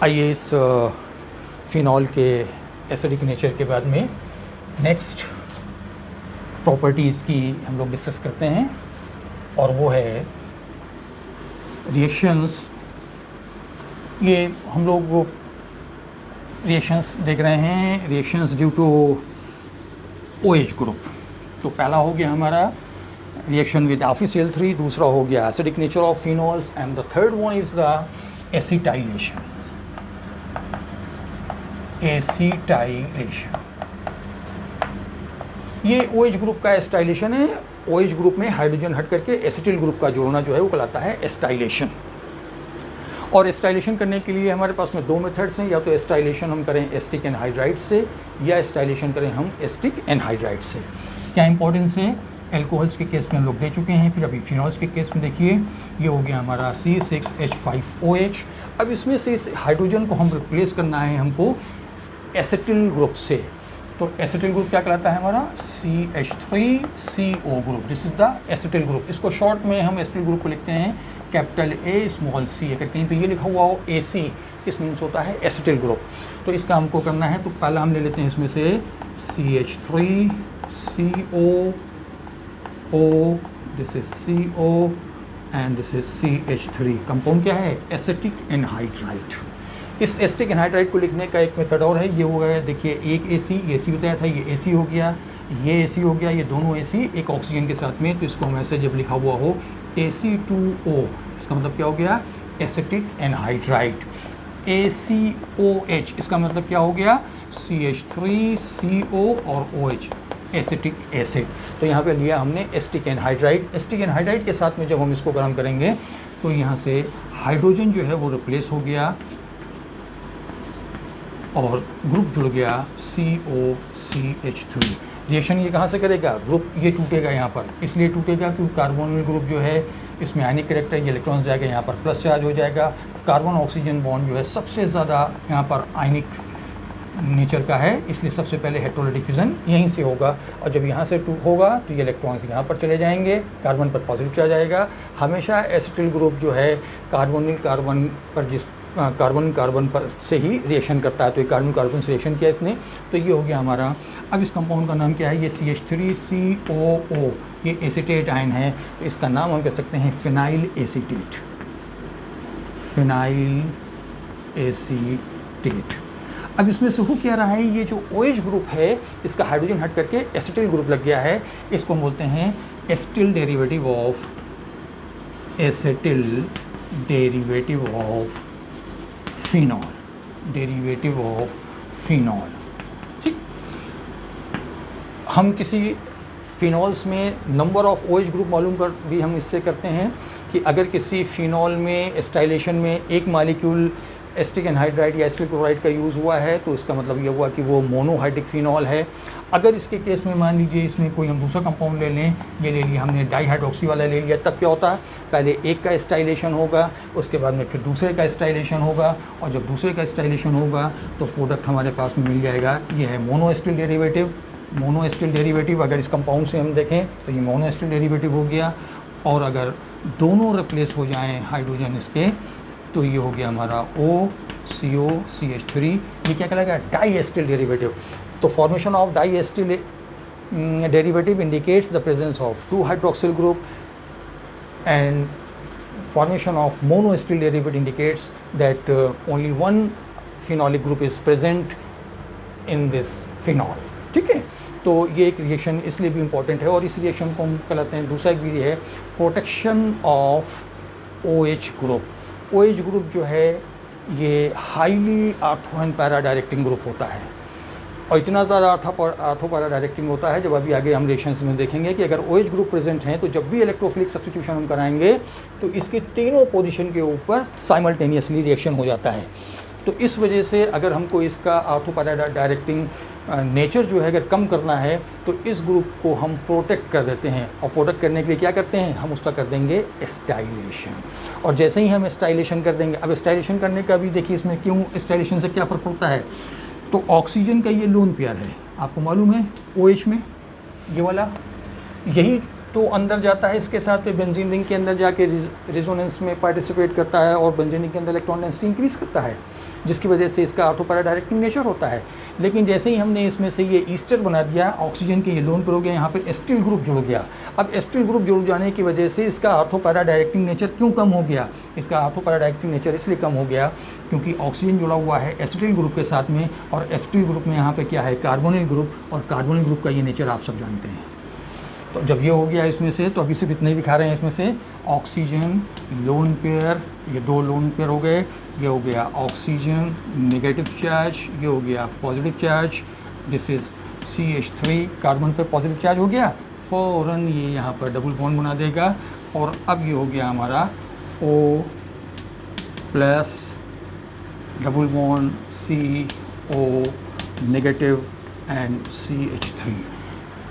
आइए इस फिनॉल के एसिडिक नेचर के बाद में नेक्स्ट प्रॉपर्टीज़ की हम लोग डिस्कस करते हैं, और वो है रिएक्शंस। ये हम लोग रिएक्शंस देख रहे हैं, reactions due to OH group. तो पहला हो गया हमारा रिएक्शन विद FeCl3, दूसरा हो गया acidic nature of phenols, and the third one is the acetylation. Acetylation ये OH ग्रुप का एसिटाइलेशन है। OH ग्रुप में हाइड्रोजन हट करके एसिटिल ग्रुप का जोड़ना जो है वो कहलाता है एसिटाइलेशन। और एसिटाइलेशन करने के लिए हमारे पास में दो मेथड्स हैं, या तो एसिटाइलेशन हम करें एसिटिक एनहाइड्राइड से, या एसिटाइलेशन करें हम एसिटिक एनहाइड्राइड से। क्या इंपॉर्टेंस है? एल्कोहल्स के केस में हम लोग दे चुके हैं, फिर अभी फिनॉल्स के केस में देखिए ये हो गया हमारा C6H5OH। अब इसमें से इस हाइड्रोजन को हम रिप्लेस करना है हमको एसिटिल ग्रुप से। तो एसिटिल ग्रुप क्या कहलाता है हमारा? CH3CO group. This is the acetyl group. इसको शॉर्ट में हम एसिटिल ग्रुप को लिखते हैं कैपिटल A स्मॉल c। अगर कहीं पे ये लिखा हुआ हो AC, इस मीन्स होता है एसिटिल ग्रुप। तो इसका हमको करना है, तो पहला हम ले लेते हैं इसमें से CH3CO, this is CO and this is CH3। Compound क्या है? Acetic anhydride. इस एसिटिक एनहाइड्राइड को लिखने का एक मेथड और है, ये हो गया देखिए एक AC, ये AC बताया था, ये AC हो गया, ये AC हो गया, ये दोनों AC एक ऑक्सीजन के साथ में। तो इसको हम ऐसे जब लिखा हुआ हो AC2O, इसका मतलब क्या हो गया? Acetic anhydride. ACOH, इसका मतलब क्या हो गया? CH3CO और OH, एसिटिक एसिड। तो यहाँ पे लिया हमने एसिटिक एनहाइड्राइड। एसिटिक एनहाइड्राइड के साथ में जब हम इसको गर्म करेंगे तो यहाँ से हाइड्रोजन जो है वो रिप्लेस हो गया और ग्रुप जुड़ गया COCH3। रिएक्शन ये कहाँ से करेगा? ग्रुप ये टूटेगा यहाँ पर, इसलिए टूटेगा क्योंकि कार्बोनिल ग्रुप जो है इसमें आयनिक करेक्टर, ये इलेक्ट्रॉन्स जाएगा यहाँ पर प्लस चार्ज हो जाएगा। कार्बन ऑक्सीजन बॉन्ड जो है सबसे ज़्यादा यहाँ पर आयनिक नेचर का है, इसलिए सबसे पहले हेटेरोलिटिक फिजन यहीं से होगा। और जब यहाँ से होगा तो ये इलेक्ट्रॉन्स यहाँ पर चले जाएंगे, कार्बन पर पॉजिटिव चार्ज आएगा। हमेशा एसिटिल ग्रुप जो है कार्बोनिल कार्बन पर कार्बन पर से ही रिएक्शन करता है। तो ये कार्बन कार्बन से रिएक्शन किया इसने, तो ये हो गया हमारा। अब इस कंपाउंड का नाम क्या है? ये CH3COO, ये एसीटेट आयन है, तो इसका नाम हम कह सकते हैं फिनाइल एसीटेट। Phenyl acetate. अब इसमें से हो क्या रहा है? ये जो OH ग्रुप है इसका हाइड्रोजन हट करके एसिटिल ग्रुप लग गया है। इसको हम बोलते हैं acetyl derivative of phenol. Derivative of phenol. ठीक, हम किसी फिनॉल्स में नंबर ऑफ OH ग्रुप मालूम कर भी हम इससे करते हैं कि अगर किसी फिनॉल में एसिटाइलेशन में एक मालिक्यूल एसिटिक एनहाइड्राइड या एसिटिल क्लोराइड का यूज़ हुआ है तो इसका मतलब ये हुआ कि वो मोनोहाइड्रिक फिनॉल है। अगर इसके केस में मान लीजिए इसमें कोई हम दूसरा कंपाउंड ले लें, ये ले लिया हमने डाईहाइड्रोक्सी वाला ले लिया, तब क्या होता है? पहले एक का एसिटाइलेशन होगा, उसके बाद में फिर दूसरे का एसिटाइलेशन होगा, और जब दूसरे का एसिटाइलेशन होगा तो प्रोडक्ट हमारे पास में मिल जाएगा। ये है मोनोएसिटिल डेरिवेटिव। मोनोएसिटिल डेरिवेटिव अगर इस कंपाउंड से हम देखें तो ये मोनोएसिटिल डेरिवेटिव हो गया, और अगर दोनों रिप्लेस हो जाएँ हाइड्रोजन इसके तो ये हो गया हमारा OCOCH3। ये क्या कहलाएगा? Diacetyl derivative. तो formation of diacetyl derivative indicates the presence of 2 hydroxyl group, and formation of monoacetyl derivative indicates that only 1 phenolic group is present in this phenol. ठीक है, तो ये एक रिएक्शन इसलिए भी इम्पॉर्टेंट है, और इस रिएक्शन को हम कहलाते हैं, दूसरा एक भी है protection of OH group. OH group जो है ये highly ortho and para directing group होता है, और इतना ज़्यादा आर्थो पैरा डायरेक्टिंग होता है, जब अभी आगे हम रिएक्शंस में देखेंगे कि अगर OH ग्रुप प्रेजेंट हैं तो जब भी इलेक्ट्रोफिलिक सब्स्टिट्यूशन हम कराएंगे तो इसके तीनों पोजीशन के ऊपर साइमल्टेनियसली रिएक्शन हो जाता है। तो इस वजह से अगर हमको इसका आर्थो पैरा डायरेक्टिंग नेचर जो है अगर कम करना है तो इस ग्रुप को हम प्रोटेक्ट कर देते हैं, और प्रोटेक्ट करने के लिए क्या करते हैं? हम उसका कर देंगे एसिटाइलेशन। और जैसे ही हम एसिटाइलेशन कर देंगे, अब एसिटाइलेशन करने का भी देखिए इसमें क्यों एसिटाइलेशन से क्या फ़र्क पड़ता है। तो ऑक्सीजन का ये लोन पेयर है, आपको मालूम है OH में ये वाला, यही तो अंदर जाता है, इसके साथ में बेंजीन रिंग के अंदर जाके रेजोनेंस में पार्टिसिपेट करता है और बेंजीन रिंग के अंदर इलेक्ट्रॉन डेंसिटी इंक्रीज़ करता है, जिसकी वजह से इसका ऑर्थो पैरा डायरेक्टिंग नेचर होता है। लेकिन जैसे ही हमने इसमें से ये ईस्टर बना दिया, ऑक्सीजन के ये लोन पर हो गया, यहाँ पे एस्टिल ग्रुप जुड़ गया। अब एस्टिल ग्रुप जुड़ जाने की वजह से इसका ऑर्थो पैरा डायरेक्टिंग नेचर क्यों कम हो गया? इसका ऑर्थो पैरा डायरेक्टिंग नेचर इसलिए कम हो गया क्योंकि ऑक्सीजन जुड़ा हुआ है एसिटिल ग्रुप के साथ में, और एसिटिल ग्रुप में यहाँ पे क्या है, कार्बोनिल ग्रुप, और कार्बोनिल ग्रुप का ये नेचर आप सब जानते हैं। तो जब ये हो गया इसमें से, तो अभी सिर्फ इतना ही दिखा रहे हैं इसमें से, ऑक्सीजन लोन पेयर, ये 2 लोन पेयर हो गए, ये हो गया ऑक्सीजन नेगेटिव चार्ज, ये हो गया positive charge, this is CH3, carbon पे पॉजिटिव चार्ज हो गया, फ़ौरन ये यहाँ पर डबल बॉन्ड बना देगा, और अब ये हो गया हमारा O plus double bond CO negative and CH3।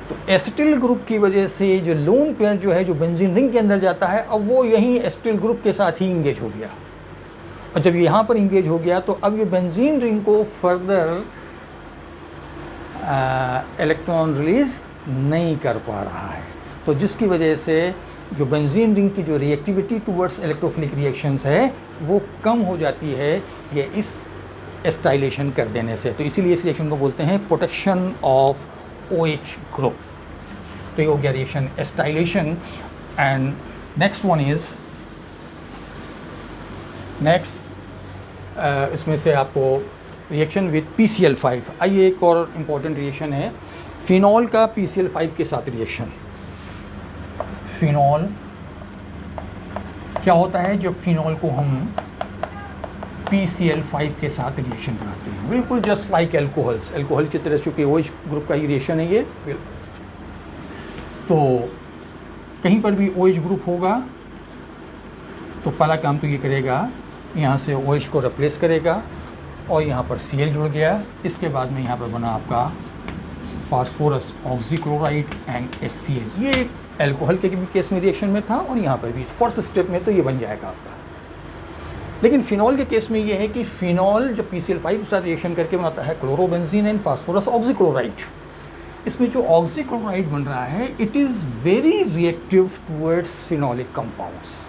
तो एसिटिल ग्रुप की वजह से जो लोन पेयर जो है, जो बेंजीन रिंग के अंदर जाता है, अब वो यहीं एसिटिल ग्रुप के साथ ही इंगेज हो गया, और जब यहाँ पर इंगेज हो गया तो अब ये बेंजीन रिंग को फर्दर इलेक्ट्रॉन रिलीज़ नहीं कर पा रहा है। तो जिसकी वजह से जो बेंजीन रिंग की जो रिएक्टिविटी टुवर्ड्स इलेक्ट्रोफिलिक रिएक्शंस है वो कम हो जाती है ये इस एस्टाइलेशन कर देने से। तो इसीलिए इस रिएक्शन को बोलते हैं प्रोटेक्शन ऑफ OH ग्रुप। तो ये हो गया reaction acetylation. And next one is, next इसमें से आपको रिएक्शन विद PCl5। आइए एक और इम्पॉर्टेंट रिएक्शन है फिनॉल का PCl5 के साथ रिएक्शन। फिनॉल क्या होता है, जब फिनॉल को हम PCl5 के साथ रिएक्शन कराते हैं, बिल्कुल जस्ट लाइक एल्कोहल्स, एल्कोहल की तरह, चूँकि OH ग्रुप का ही रिएक्शन है ये। तो कहीं पर भी OH ग्रुप होगा तो पहला काम तो ये करेगा, यहाँ से OH को रिप्लेस करेगा, और यहाँ पर Cl जुड़ गया। इसके बाद में यहाँ पर बना आपका फास्फोरस ऑक्सीक्लोराइड एंड HCl। ये एल्कोहल के भी केस में रिएक्शन में था, और यहाँ पर भी फर्स्ट स्टेप में तो ये बन जाएगा आपका। लेकिन फिनॉल के केस में ये है कि फिनॉल जब PCl5 के साथ रिएक्शन करके बनाता है क्लोरोबेंजीन एंड फास्फोरस ऑक्सीक्लोराइड, इसमें जो ऑक्सीक्लोराइड बन रहा है it is very reactive towards phenolic compounds,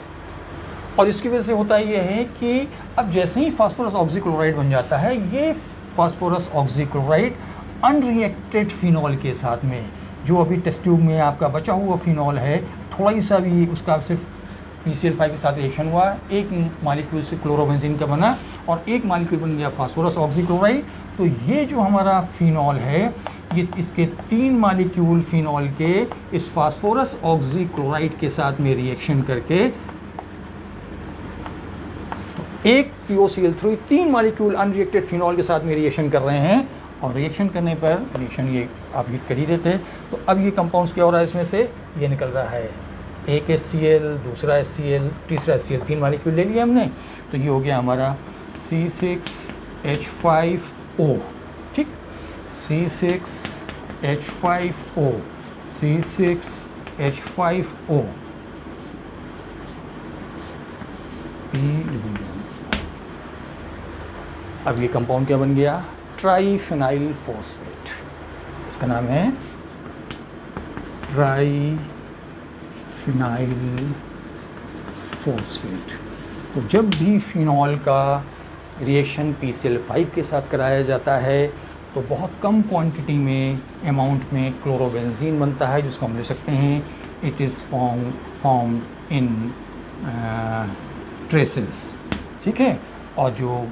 और इसकी वजह से होता ये है कि अब जैसे ही फास्फोरस ऑक्सीक्लोराइड बन जाता है, ये फास्फोरस ऑक्सीक्लोराइड अनरिएक्टेड फिनॉल के साथ में, जो अभी टेस्ट ट्यूब में आपका बचा हुआ फिनॉल है, थोड़ा ही सा भी उसका सिर्फ PCl5 के साथ रिएक्शन हुआ, एक मालिक्यूल से क्लोरोबेंजीन का बना और एक मालिक्यूल बन गया फास्फोरस ऑक्सीक्लोराइड। तो ये जो हमारा फिनॉल है, ये इसके 3 मालिक्यूल फिनॉल के इस फास्फोरस ऑक्सीक्लोराइड के साथ में रिएक्शन करके एक POCl3 3 मालिक्यूल अनरिएक्टेड फिनॉल के साथ में रिएक्शन कर रहे हैं, और रिएक्शन करने पर रिएक्शन ये आप हिट कर ही रहे थे। तो अब ये कंपाउंड्स क्या हो रहा है, इसमें से ये निकल रहा है एक HCl, दूसरा HCl, तीसरा HCl, 3 मालिक्यूल ले लिया हमने। तो ये हो गया हमारा C6H5O, ठीक, C6H5O, C6H5O, अब ये कंपाउंड क्या बन गया, ट्राईफिनाइल फॉस्फेट। इसका नाम है ट्राईफिनाइल फॉस्फेट। तो जब भी फिनॉल का रिएक्शन PCl5 के साथ कराया जाता है तो बहुत कम क्वांटिटी में, अमाउंट में क्लोरोबेंजीन बनता है, जिसको हम ले सकते हैं it is formed in traces, ठीक है। और जो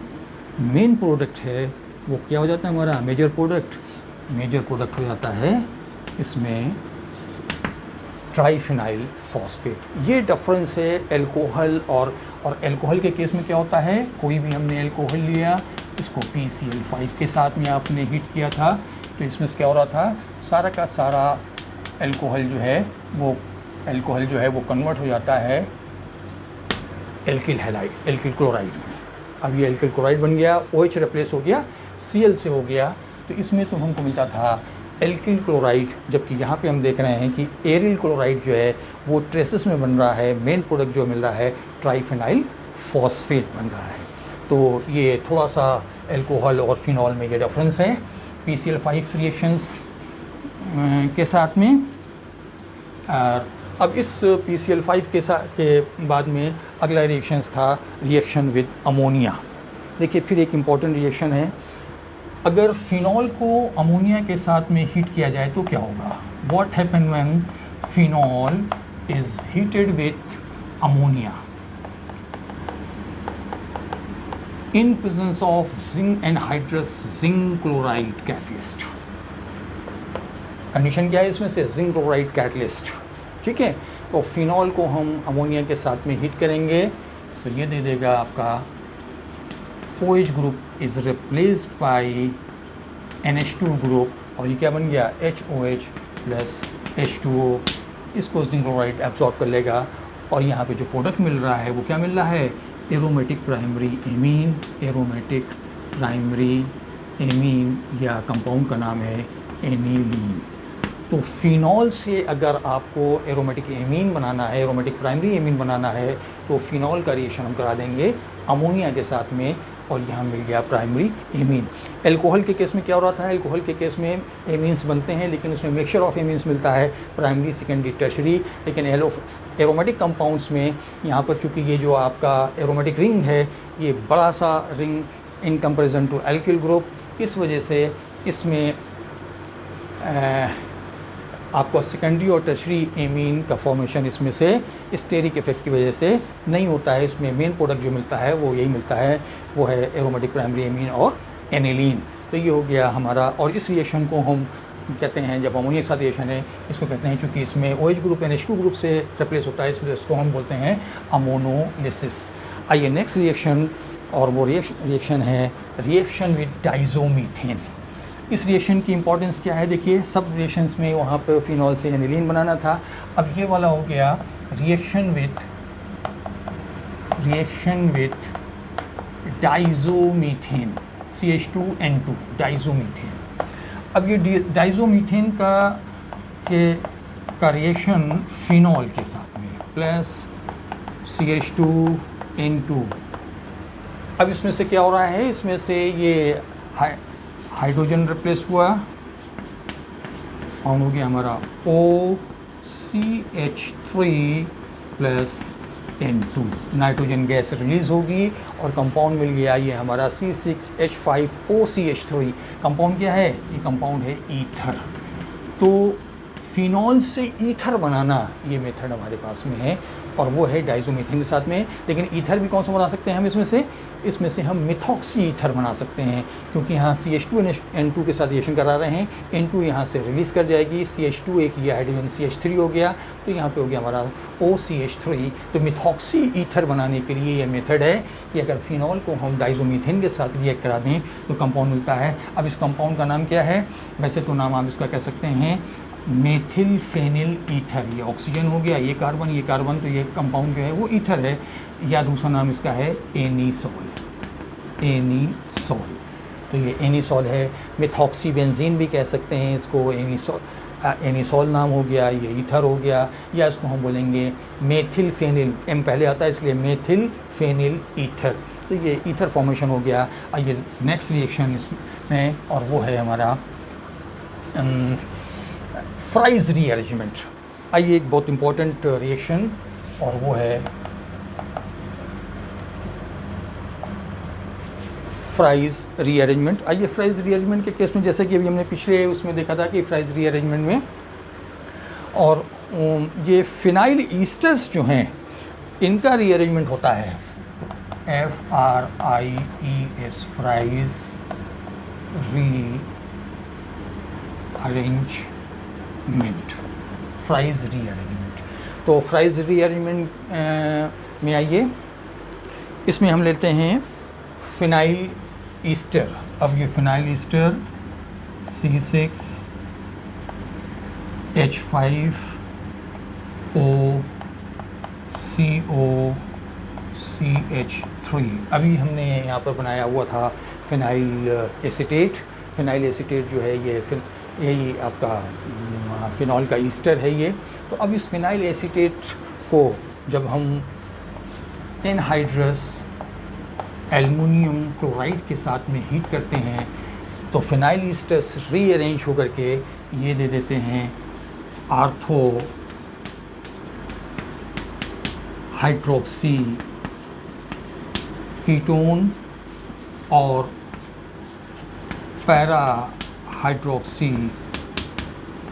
मेन प्रोडक्ट है वो क्या हो जाता है, हमारा मेजर प्रोडक्ट हो जाता है इसमें ट्राईफिनाइल फॉस्फेट। ये डिफरेंस है एल्कोहल और एल्कोहल के केस में क्या होता है, कोई भी हमने एल्कोहल लिया, इसको PCl5 के साथ में आपने हीट किया था, तो इसमें क्या हो रहा था, सारा का सारा एल्कोहल जो है वो कन्वर्ट हो जाता है एल्किल हैलाइड, एल्किल क्लोराइड में। अब ये एल्किल क्लोराइड बन गया, OH रिप्लेस हो गया, Cl से हो गया, तो इसमें तो हमको मिलता था एल्किल क्लोराइड, जबकि यहाँ पे हम देख रहे हैं कि एरिल क्लोराइड जो है वो ट्रेसेस में बन रहा है, मेन प्रोडक्ट जो मिल रहा है ट्राईफिनाइल फॉस्फेट बन रहा है। तो ये थोड़ा सा एल्कोहल और फिनॉल में ये डिफरेंस है PCl5 रिएक्शंस के साथ में। अब इस PCl5 के बाद में अगला रिएक्शंस था रिएक्शन विद अमोनिया। देखिए फिर एक इम्पॉर्टेंट रिएक्शन है, अगर फिनॉल को अमोनिया के साथ में हीट किया जाए तो क्या होगा। What happen when phenol is heated with ammonia in presence of zinc anhydrous zinc chloride catalyst। Condition क्या है इसमें से, जिंक क्लोराइड कैटलिस्ट, ठीक है। तो फिनॉल को हम अमोनिया के साथ में हीट करेंगे तो ये दे देगा आपका OH group is replaced by NH2 group, और ये क्या बन गया HOH प्लस H2O। इसको जिंक क्लोराइड एब्जॉर्ब कर लेगा और यहाँ पे जो प्रोडक्ट मिल रहा है वो क्या मिल रहा है, aromatic primary amine. Aromatic primary amine या कंपाउंड का नाम है एनिलीन। तो फिनॉल से अगर आपको एरोमेटिक एमीन बनाना है, एरोमेटिक प्राइमरी एमीन बनाना है, तो फिनॉल का रिएक्शन हम करा देंगे अमोनिया के साथ में, और यहाँ मिल गया प्राइमरी एमीन। अल्कोहल के केस में क्या हो रहा था, अल्कोहल के केस में एमीन्स बनते हैं लेकिन उसमें मिक्सचर ऑफ एमीन्स मिलता है, प्राइमरी सेकेंडरी टर्शरी। लेकिन एरोमेटिक कंपाउंड्स में यहाँ पर चूँकि ये जो आपका एरोमेटिक रिंग है ये बड़ा सा ring in comparison to alkyl group, इस वजह से इसमें आपको सेकेंडरी और टर्शरी एमीन का फॉर्मेशन इसमें से स्टेरिक इफेक्ट की वजह से नहीं होता है। इसमें मेन प्रोडक्ट जो मिलता है वो यही मिलता है, वो है एरोमेटिक प्राइमरी एमीन और एनिलीन। तो ये हो गया हमारा, और इस रिएक्शन को हम कहते हैं, जब अमोनिया के साथ रिएक्शन है इसको कहते हैं, चूँकि इसमें OH ग्रुप NH2 ग्रुप से रिप्लेस होता है इसलिए इसको हम बोलते हैं अमोनोलिसिस। आइए नेक्स्ट रिएक्शन, और वो रिएक्शन है रिएक्शन विद डाइज़ोमीथेन। इस रिएक्शन की इंपॉर्टेंस क्या है, देखिए सब रिएक्शंस में वहाँ पर फिनॉल से एनिलीन बनाना था, अब ये वाला हो गया रिएक्शन विथ डाइज़ोमीथेन CH2N2 डाइज़ोमीथेन। अब ये डाइज़ोमीथेन का रिएक्शन फिनॉल के साथ में प्लस CH2N2। अब इसमें से क्या हो रहा है, इसमें से ये हाइड्रोजन रिप्लेस हुआ, फाउंड हो गया हमारा OCH3 plus N2, nitrogen gas release होगी और कंपाउंड मिल गया ये हमारा C6H5OCH3। कंपाउंड क्या है, ये कंपाउंड है ईथर। तो फिनॉल से ईथर बनाना ये मेथड हमारे पास में है, और वो है डाइज़ोमीथेन के साथ में। लेकिन ईथर भी कौन सा बना सकते हैं हम, इसमें से हम मिथॉक्सी ईथर बना सकते हैं, क्योंकि यहाँ CH2N2 के साथ रिएक्शन करा रहे हैं, N2 यहाँ से रिलीज़ कर जाएगी, CH2 एक ये हाइड्रोजन CH3 हो गया, तो यहाँ पे हो गया हमारा OCH3। तो मिथॉक्सी ईथर बनाने के लिए ये मेथड है कि अगर फिनॉल को हम डाइज़ोमीथेन के साथ रिएक्ट करा दें तो कंपाउंड मिलता है। अब इस कंपाउंड का नाम क्या है, वैसे तो नाम आप इसका कह सकते हैं मेथिल फेनिल ईथर। ये ऑक्सीजन हो गया, ये कार्बन, तो ये कंपाउंड जो है वो ईथर है, या दूसरा नाम इसका है एनीसॉल। तो ये एनीसॉल है। मिथॉक्सी बेंजीन भी कह सकते हैं इसको, एनीसॉल नाम हो गया, ये ईथर हो गया, या इसको हम बोलेंगे मेथिल फेनिल, एम पहले आता है इसलिए मेथिल फेनिल ईथर। तो ये ईथर फॉर्मेशन हो गया। आइए नेक्स्ट रिएक्शन इसमें, और वो है हमारा फ्राइज रीअरेंजमेंट। आइए एक बहुत इंपॉर्टेंट रिएक्शन, और वो है फ्राइज रीअरेंजमेंट। आइए फ्राइज रीअरेंजमेंट के केस में, जैसे कि अभी हमने पिछले उसमें देखा था कि फ्राइज रीअरेंजमेंट में, और ये फिनाइल ईस्टर्स जो हैं इनका रीअरेंजमेंट होता है, FRIES fries rearrangement, fries rearrangement. तो फ्राइज रीअरेंजमेंट में आइए, इसमें हम लेते हैं फिनाइल ईस्टर। अब ये फिनाइल ईस्टर C6H5OCOCH3। अभी हमने यहाँ पर बनाया हुआ था फिनाइल एसीटेट। फिनाइल एसीटेट जो है ये यही आपका फिनॉल का ईस्टर है ये। तो अब इस फिनाइल एसीटेट को जब हम एनहाइड्रस एल्युमिनियम क्लोराइड के साथ में हीट करते हैं तो फिनाइल ईस्टर्स रीअरेंज होकर के ये दे देते हैं आर्थो हाइड्रोक्सी कीटोन और पैरा हाइड्रोक्सी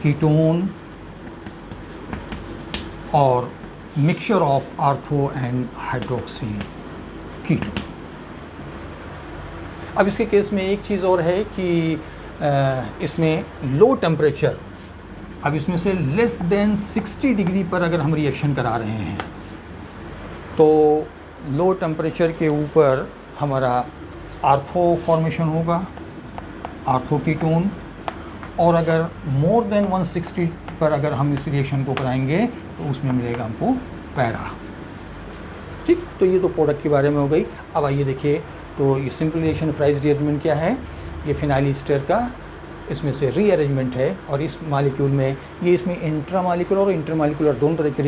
कीटोन और mixture of ortho and hydroxy ketone. अब इसके केस में एक चीज़ और है कि इसमें लो टेम्परेचर, अब इसमें से लेस देन 60 डिग्री पर अगर हम रिएक्शन करा रहे हैं तो लो टेम्परेचर के ऊपर हमारा आर्थो फॉर्मेशन होगा, आर्थो कीटोन, और अगर मोर देन 160 पर अगर हम इस रिएक्शन को कराएंगे तो उसमें मिलेगा हमको पैरा। ठीक, तो ये तो प्रोडक्ट के बारे में हो गई। अब आइए देखिए, तो ये सिंपल रिएक्शन फ्राइज रीअरेंजमेंट क्या है। ये फिनाइल ईस्टर का इसमें से रीअरेंजमेंट है और इस मालिक्यूल में ये इसमें इंट्रामालिकुलर और इंटरमालिकुलर दोनों तरह के